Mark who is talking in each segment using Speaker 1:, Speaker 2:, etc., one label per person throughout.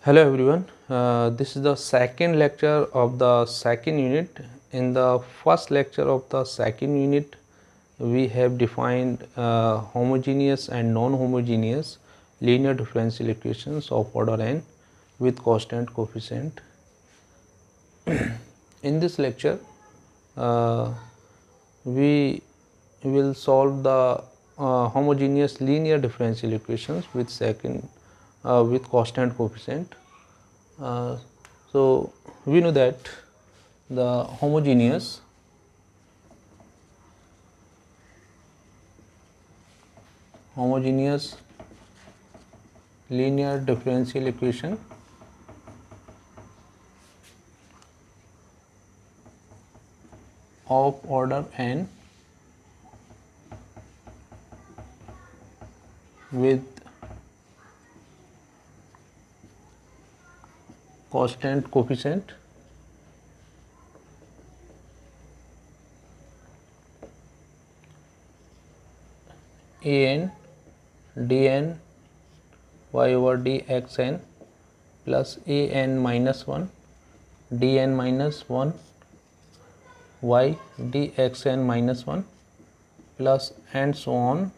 Speaker 1: Hello everyone, this is the second lecture of the second unit. In the first lecture of the second unit, we have defined homogeneous and non-homogeneous linear differential equations of order n with constant coefficient. In this lecture, uh, we will solve the homogeneous linear differential equations with constant coefficient. So we know that the homogeneous linear differential equation of order n with constant coefficient an dn y over dxn plus an minus 1 dn minus 1 y dxn minus 1 plus and so on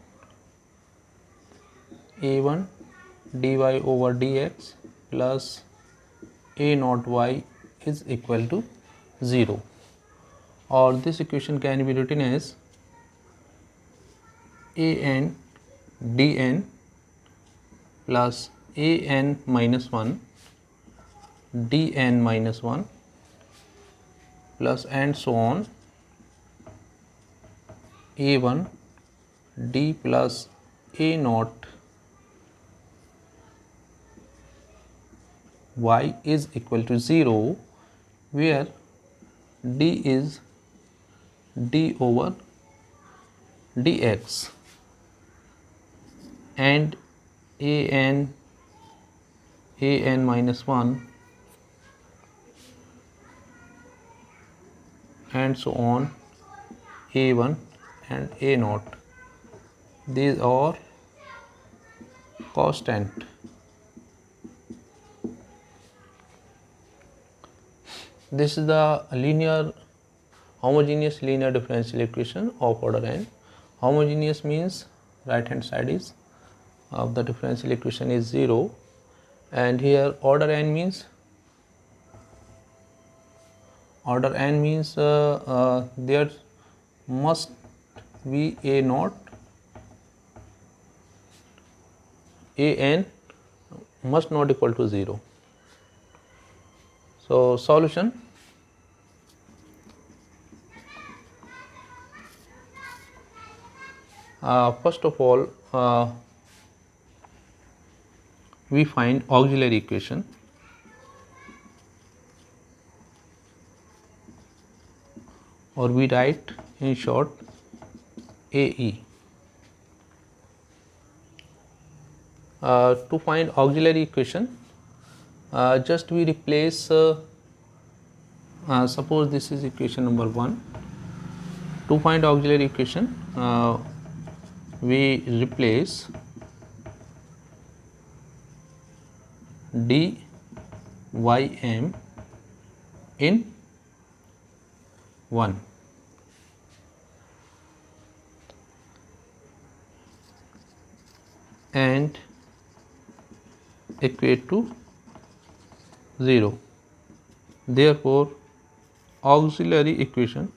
Speaker 1: a1 dy over dx plus a naught y is equal to 0, or this equation can be written as an dn plus an minus 1 dn minus 1 plus and so on a1 d plus a naught y is equal to 0, where d is d over dx and an minus 1 and so on a1 and a naught, these are constant. This is the homogeneous linear differential equation of order n. Homogeneous means right hand side is of the differential equation is 0, and here order n means there must be a naught, an must not equal to 0. So solution: first of all, we find auxiliary equation, or we write in short AE. To find auxiliary equation, just we replace, suppose this is equation number 1. To find auxiliary equation, we replace dym in 1 and equate to 0. Therefore, auxiliary equation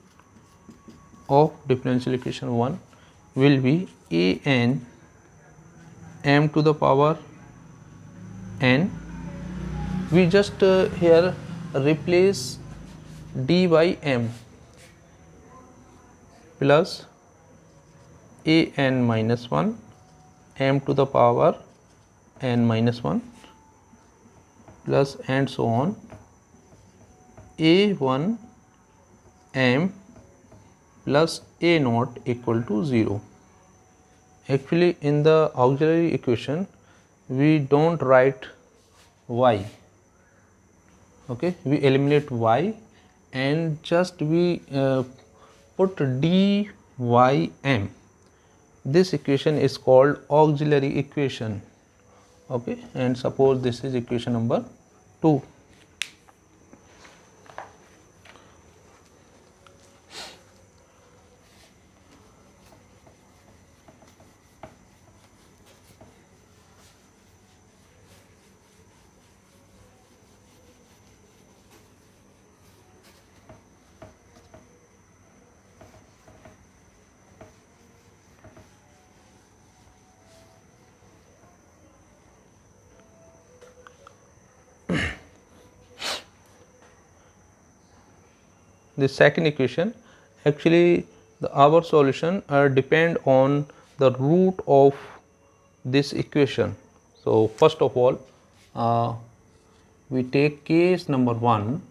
Speaker 1: of differential equation 1 will be an m to the power n. We just here replace d by m plus an minus 1 m to the power n minus 1 plus and so on a1 m plus a naught equal to 0. Actually, in the auxiliary equation we don't write y, okay, we eliminate y and just we put dym. This equation is called auxiliary equation Okay, and suppose this is equation number 2. The second equation, actually our solution depend on the root of this equation. So first of all, we take case number 1.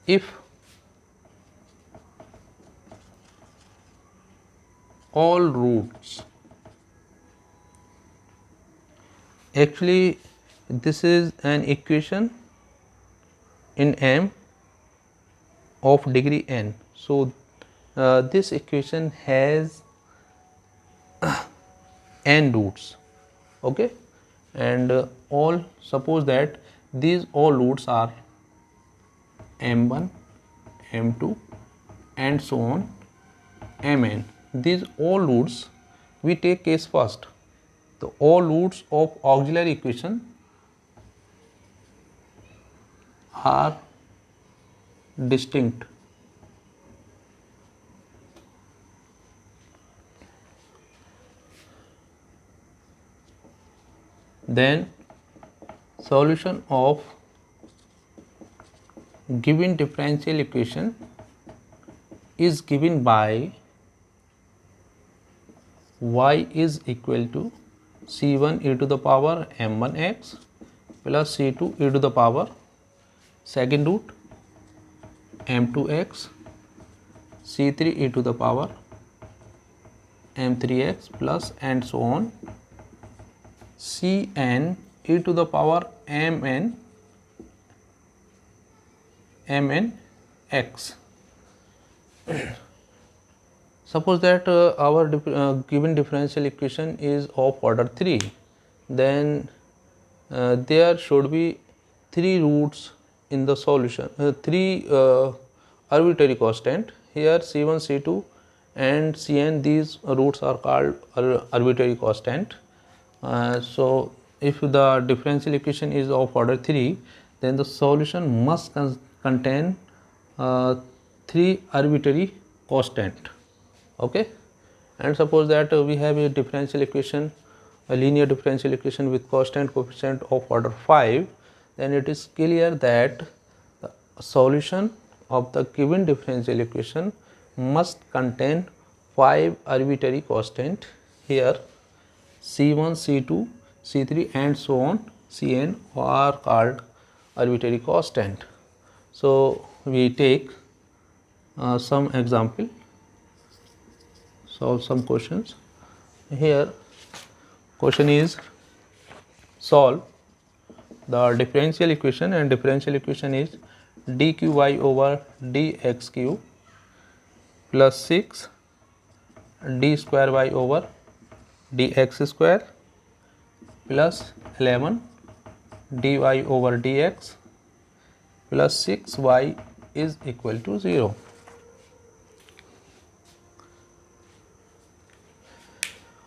Speaker 1: If all roots, actually this is an equation in M of degree n. So this equation has n roots, okay, and all, suppose that these all roots are m1, m2 and so on mn. These all roots, we take case first. The all roots of auxiliary equation are distinct. Then solution of given differential equation is given by y is equal to c1 e to the power m1x plus c2 e to the power second root m2x, c3 e to the power m3x plus and so on, cn e to the power mn x. Suppose that our given differential equation is of order 3, then there should be 3 roots in the solution, 3 arbitrary constant. Here c1, c2 and cn, these roots are called arbitrary constant. So if the differential equation is of order 3, then the solution must contain 3 arbitrary constant. Okay, and suppose that we have a differential equation, a linear differential equation with constant coefficient of order 5, then it is clear that the solution of the given differential equation must contain 5 arbitrary constant. Here c1, c2, c3 and so on cn are called arbitrary constant. So we take some example, solve some questions. Here question is solve the differential equation, and differential equation is dqy over dx cube plus 6 d square y over dx square plus 11 dy over dx plus 6y is equal to 0.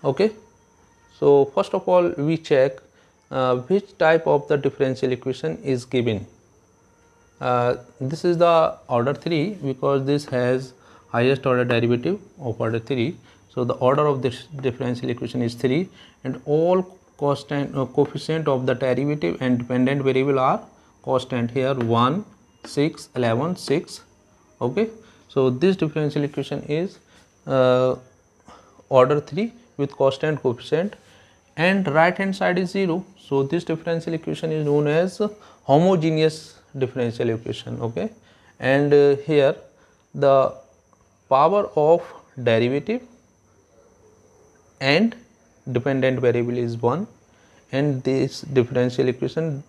Speaker 1: Okay, so first of all we check which type of the differential equation is given. This is the order 3 because this has highest order derivative of order 3. So the order of this differential equation is 3 and all constant coefficient of the derivative and dependent variable are constant. Here 1, 6, 11, 6. Okay, so this differential equation is order 3 with constant coefficient and right hand side is 0. So this differential equation is known as homogeneous differential equation. Okay, and here the power of derivative and dependent variable is 1, and this differential equation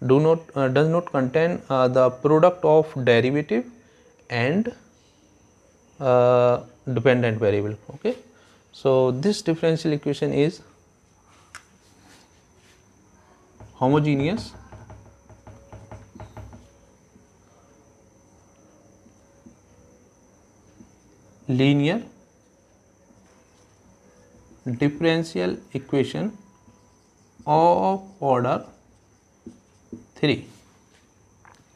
Speaker 1: does not contain the product of derivative and dependent variable. Okay, So this differential equation is homogeneous linear differential equation of order 3.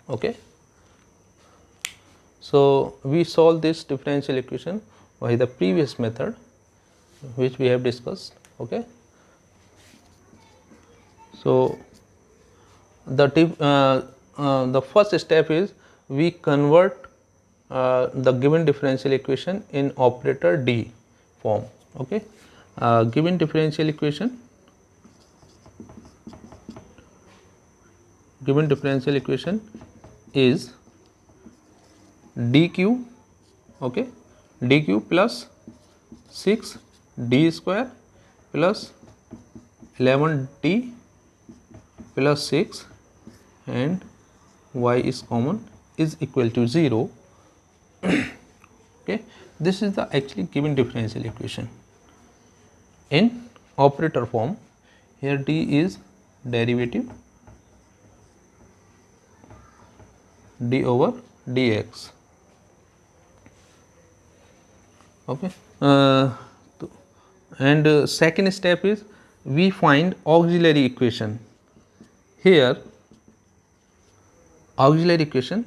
Speaker 1: Okay. So we solve this differential equation by the previous method which we have discussed. Okay. So the first step is we convert the given differential equation in operator D form. Okay. Given differential equation is dq, okay, dq plus 6 d square plus 11d plus 6 and y is common is equal to 0. Okay, this is the actually given differential equation in operator form. Here d is derivative d over dx. Okay, and second step is we find auxiliary equation. Here auxiliary equation,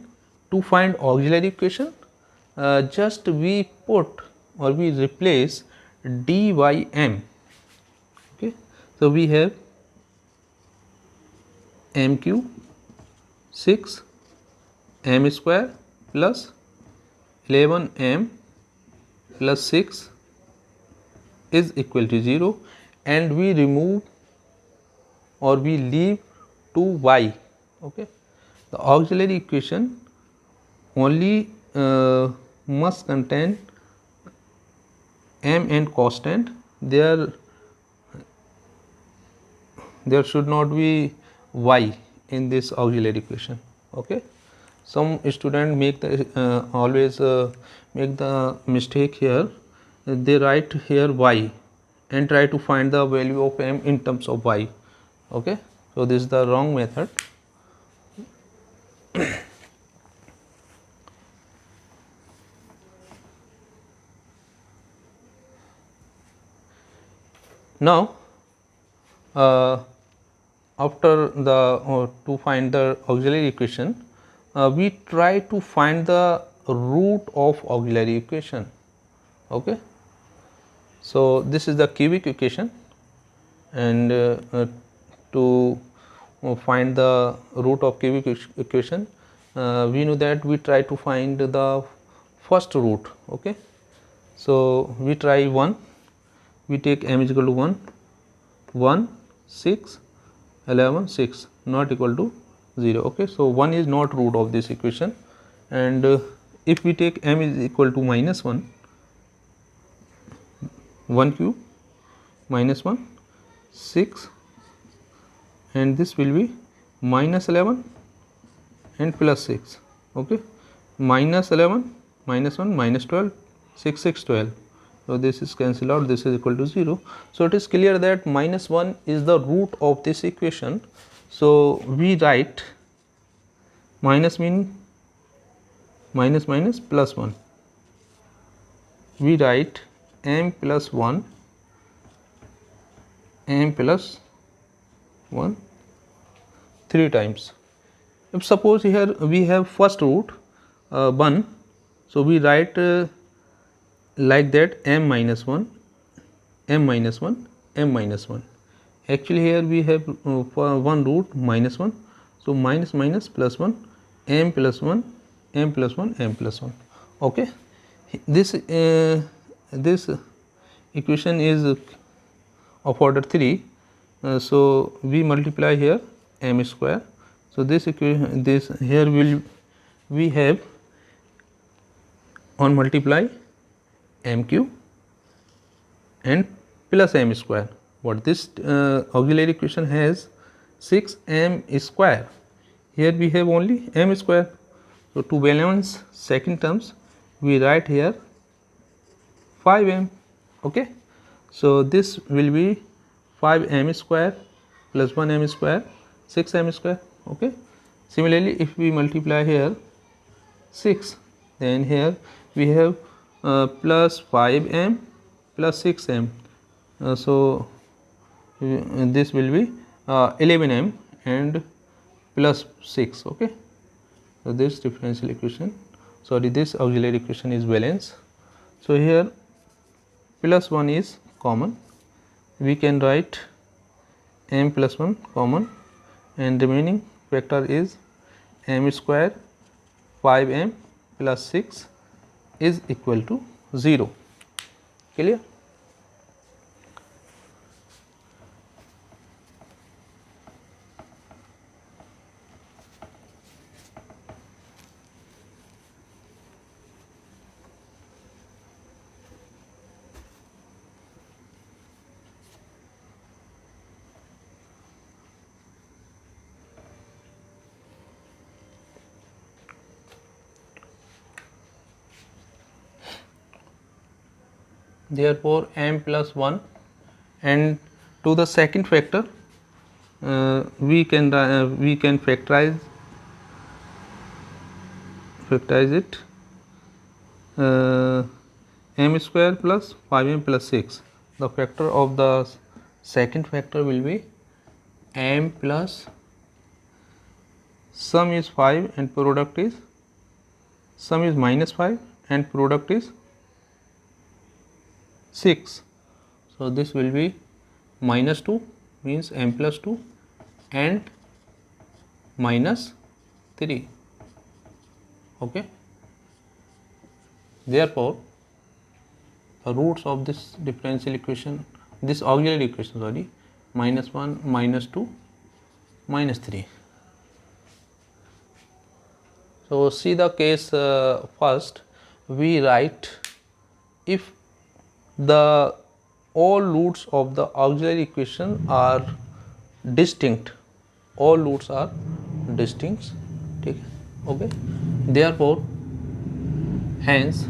Speaker 1: to find auxiliary equation just we put or we replace d by m. Okay, so we have m cube 6 m square plus 11 m plus 6 is equal to 0, and we remove or we leave 2y. Okay, the auxiliary equation only must contain m and constant. There should not be y in this auxiliary equation. Okay, some student make the always make the mistake here. They write here y and try to find the value of m in terms of y. Okay, so this is the wrong method. Now after the to find the auxiliary equation, we try to find the root of auxiliary equation. Okay, so this is the cubic equation, and to find the root of cubic equation, we know that we try to find the first root. Okay, so we try 1, we take m is equal to 1, 1, 6, 11, 6 not equal to 0. Okay, so 1 is not root of this equation, and if we take m is equal to minus 1, 1 cube minus 1, 6, and this will be minus 11 and plus 6. Okay, minus 11 minus 1 minus 12, 6 6 12. So this is cancelled out, this is equal to 0. So it is clear that minus 1 is the root of this equation. So we write minus mean minus minus plus 1. We write m plus 1, m plus 1 3 times. If suppose here we have first root 1, so we write like that m minus 1, m minus 1, m minus 1. Actually here we have for one root minus 1, so minus minus plus 1, m plus 1, m plus 1, m plus 1. Okay, this equation is of order 3, so we multiply here m square. So this equation, this here will we have on multiply m cube and plus m square. But this auxiliary equation has 6m square. Here we have only m square. So to balance second terms, we write here 5m. Okay. So this will be 5m square plus 1m square, 6m square. Okay. Similarly, if we multiply here 6, then here we have plus 5m plus 6m. So this will be 11m and plus 6. Okay. So this differential equation, sorry, this auxiliary equation is balanced. So here plus 1 is common, we can write m plus 1 common, and remaining factor is m square 5m plus 6 is equal to 0. Clear? Therefore m plus 1, and to the second factor we can factorize it, m square plus 5m plus 6. The factor of the second factor will be m plus sum is 5 and product is sum is minus 5 and product is 6. So this will be minus 2, means m plus 2 and minus 3. Okay. Therefore the roots of this differential equation, this auxiliary equation, sorry, minus 1, minus 2, minus 3. So see the case first. We write if the all roots of the auxiliary equation are distinct, all roots are distinct. Okay. Therefore hence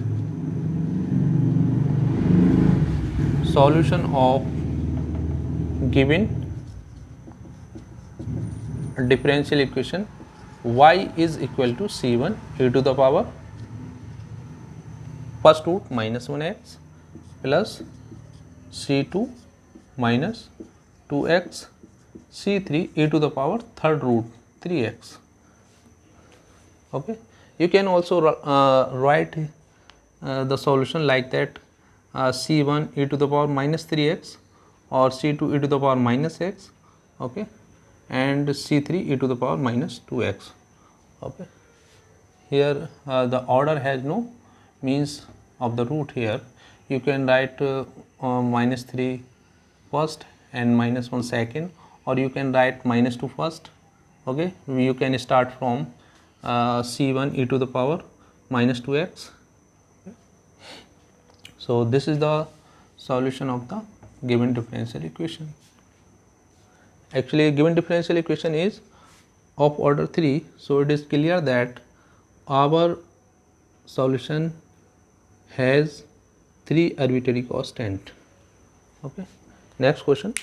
Speaker 1: solution of given differential equation y is equal to c1 e to the power first root minus 1x plus c2 minus 2x c3 e to the power third root 3x. Okay. You can also write the solution like that, c1 e to the power minus 3x or c2 e to the power minus x, okay, and c3 e to the power minus 2x. Okay. Here the order has no means of the root. Here you can write minus 3 first and minus 1 second, or you can write minus 2 first. Okay. You can start from c1 e to the power minus 2x. So this is the solution of the given differential equation. Actually given differential equation is of order 3, so it is clear that our solution has 3 arbitrary constant. Okay. Next question.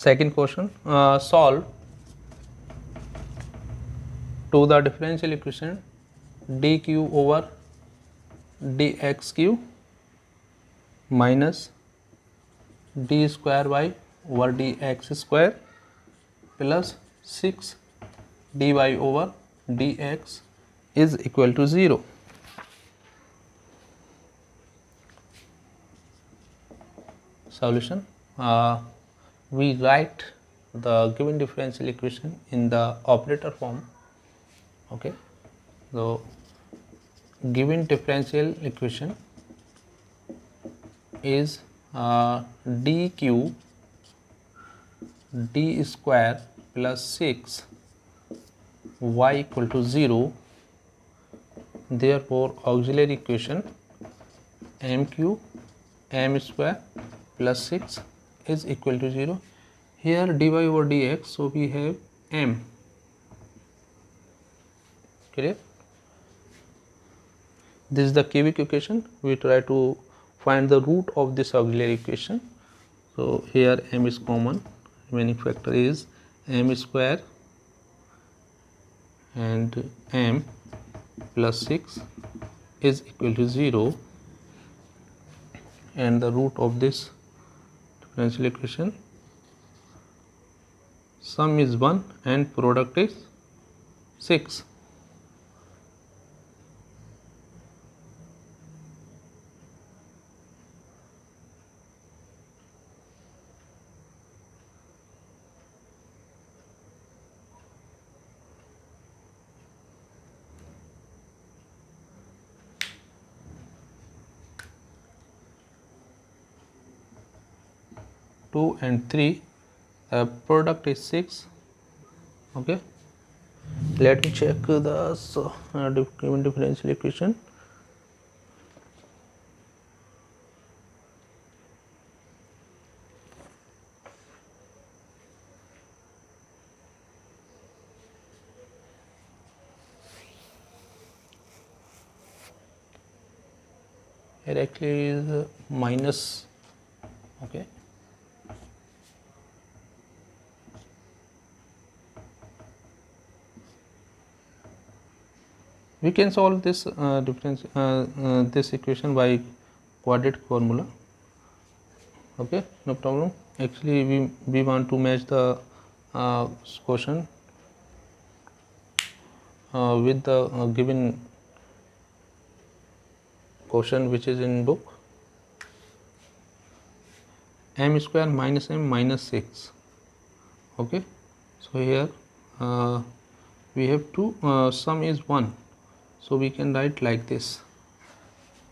Speaker 1: Second question, solve to the differential equation dq over dxq minus d square y over dx square plus 6 dy over dx is equal to 0. Solution, we write the given differential equation in the operator form. Okay. So given differential equation is dq d square plus 6 y equal to 0. Therefore auxiliary equation m cube m square plus 6 is equal to 0. Here dy over dx, so we have m. Clear? This is the cubic equation. We try to find the root of this auxiliary equation. So here m is common, remaining factor is m square and m plus 6 is equal to 0, and the root of this differential equation, sum is 1 and product is 6. Two and 3, product is 6. Okay, let me check the given differential equation. Here actually is minus. Okay, we can solve this this equation by quadratic formula. Okay, no problem. Actually we want to match the quotient with the given quotient which is in book. M square minus m minus 6. Okay, so here we have two, sum is 1, so we can write like this: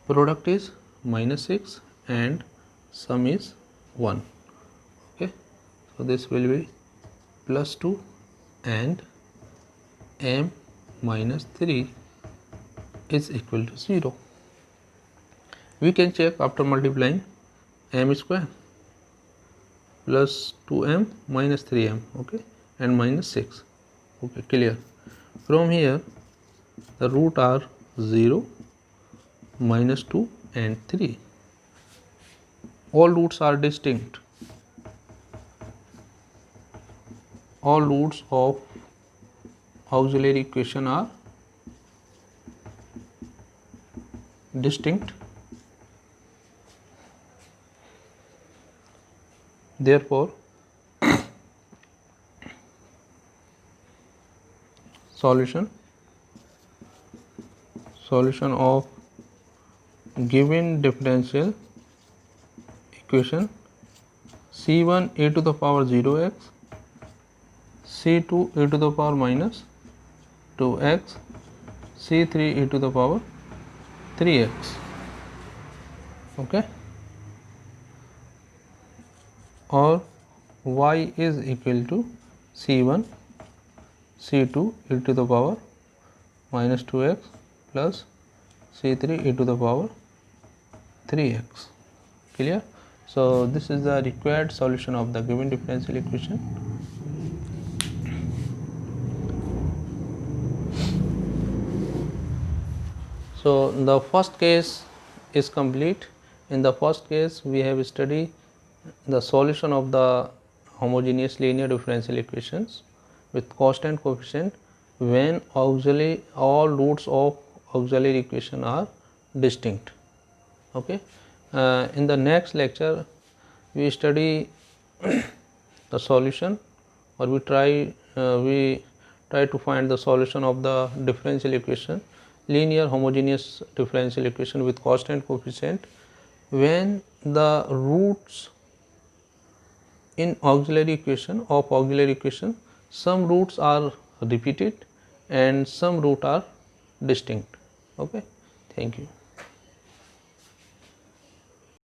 Speaker 1: product is minus 6 and sum is 1. Okay, so this will be plus 2 and m minus 3 is equal to 0. We can check after multiplying m square plus 2m minus 3m, okay, and minus 6. Okay, clear. From here the root are 0, minus 2 and 3. All roots are distinct. All roots of auxiliary equation are distinct. Therefore solution of given differential equation c1 e to the power 0x, c2 e to the power minus 2x, c3 e to the power 3x. Okay, or y is equal to c1 c2 e to the power minus 2x plus c3 e to the power 3x. Clear? So this is the required solution of the given differential equation. So the first case is complete. In the first case we have studied the solution of the homogeneous linear differential equations with constant coefficient when all roots of auxiliary equation are distinct. Okay, in the next lecture we study the solution, or we try to find the solution of the differential equation, linear homogeneous differential equation with constant coefficient when the roots in auxiliary equation some roots are repeated and some roots are distinct. Okay, thank you.